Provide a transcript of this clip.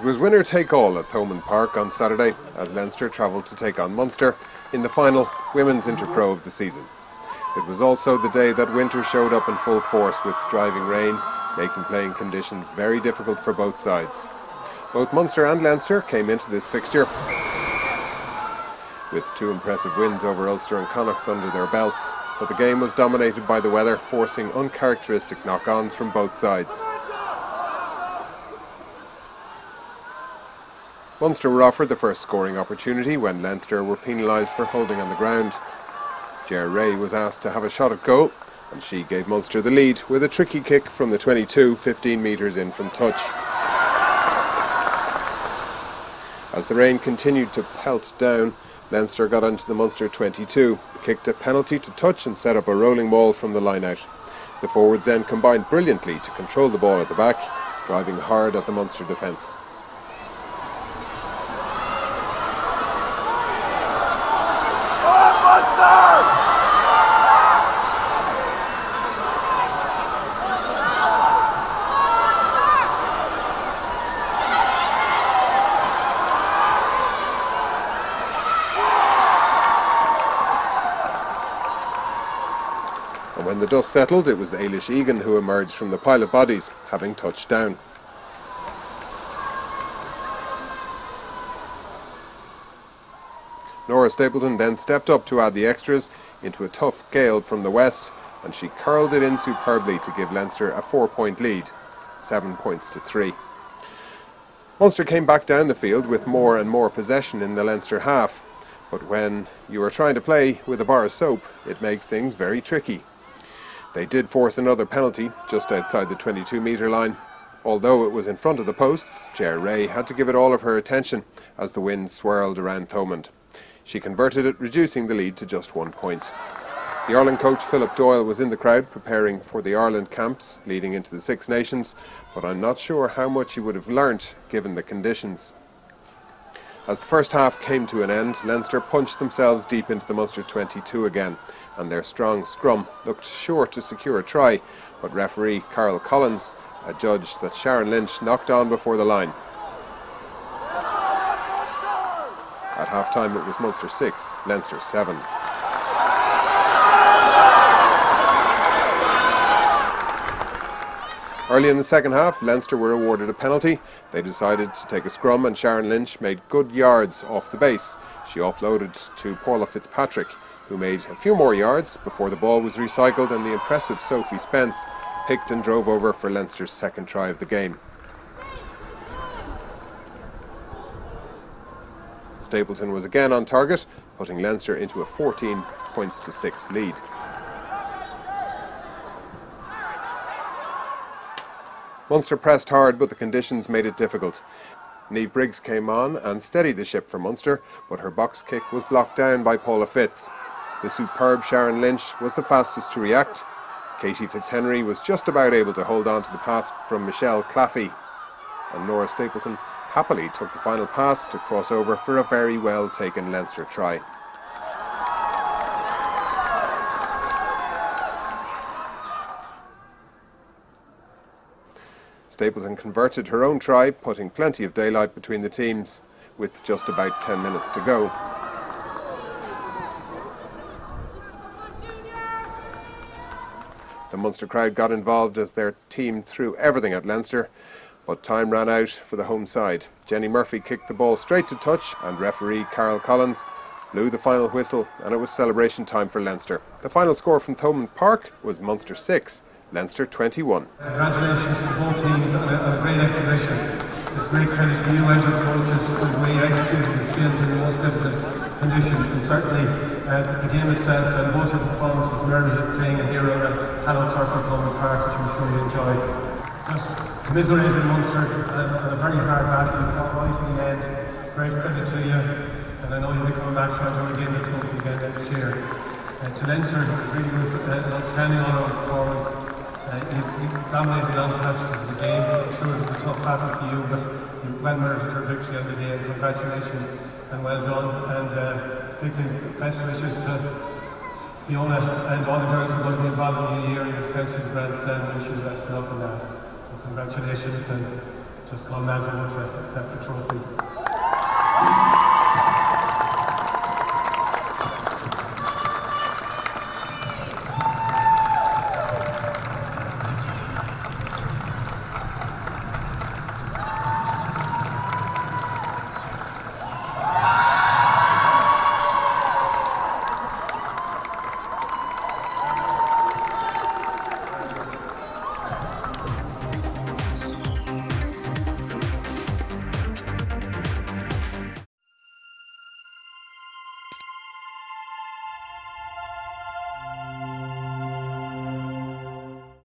was winner-take-all at Thomond Park on Saturday as Leinster travelled to take on Munster in the final women's interpro of the season. It was also the day that winter showed up in full force with driving rain, making playing conditions very difficult for both sides. Both Munster and Leinster came into this fixture with two impressive wins over Ulster and Connacht under their belts, but the game was dominated by the weather, forcing uncharacteristic knock-ons from both sides. Munster were offered the first scoring opportunity when Leinster were penalised for holding on the ground. Ger Ray was asked to have a shot at goal, and she gave Munster the lead with a tricky kick from the 22, 15 metres in from touch. As the rain continued to pelt down, Leinster got onto the Munster 22, kicked a penalty to touch and set up a rolling ball from the line-out. The forwards then combined brilliantly to control the ball at the back, driving hard at the Munster defence. And when the dust settled, it was Ailish Egan who emerged from the pile of bodies, having touched down. Nora Stapleton then stepped up to add the extras into a tough gale from the west, and she curled it in superbly to give Leinster a 4-point lead, 7 points to 3. Munster came back down the field with more and more possession in the Leinster half, but when you are trying to play with a bar of soap, it makes things very tricky. They did force another penalty just outside the 22-metre line. Although it was in front of the posts, Ger Ray had to give it all of her attention as the wind swirled around Thomond. She converted it, reducing the lead to just 1 point. The Ireland coach Philip Doyle was in the crowd preparing for the Ireland camps leading into the Six Nations, but I'm not sure how much he would have learnt given the conditions. As the first half came to an end, Leinster punched themselves deep into the Munster 22 again, and their strong scrum looked sure to secure a try, but referee Carol Collins adjudged that Sharon Lynch knocked on before the line. At half-time it was Munster 6, Leinster 7. Early in the second half, Leinster were awarded a penalty. They decided to take a scrum and Sharon Lynch made good yards off the base. She offloaded to Paula Fitzpatrick, who made a few more yards before the ball was recycled and the impressive Sophie Spence picked and drove over for Leinster's second try of the game. Stapleton was again on target, putting Leinster into a 14 points to 6 lead. Munster pressed hard, but the conditions made it difficult. Niamh Briggs came on and steadied the ship for Munster, but her box kick was blocked down by Paula Fitz. The superb Sharon Lynch was the fastest to react. Katie Fitzhenry was just about able to hold on to the pass from Michelle Claffey, and Nora Stapleton happily took the final pass to cross over for a very well taken Leinster try. Stapleton converted her own try, putting plenty of daylight between the teams with just about 10 minutes to go. The Munster crowd got involved as their team threw everything at Leinster, but time ran out for the home side. Jenny Murphy kicked the ball straight to touch and referee Carol Collins blew the final whistle, and it was celebration time for Leinster. The final score from Thomond Park was Munster 6, Leinster 21. Congratulations to both teams on a great exhibition. It's great credit to you and your coaches for the way you executed this field in the most difficult conditions, and certainly the game itself and both your performances merited playing a hero at Hallowed Turf at Thomond Park, which I'm sure you enjoyed. Just commiserated Munster and a very hard battle. You fought right to the end. Great credit to you, and I know you'll be coming back trying to regain the trophy again next year. To Leinster, it really was an outstanding all-round performance. You dominated the long patches of the game. I'm sure it was a tough battle for you, but you well merited your victory on the day. Congratulations and well done. And particularly best wishes to Fiona and all the girls who are going to be involved in the year in the Defensive Grand Slam. Wish you the best of luck in that. So congratulations and just call Nazareth to accept the trophy.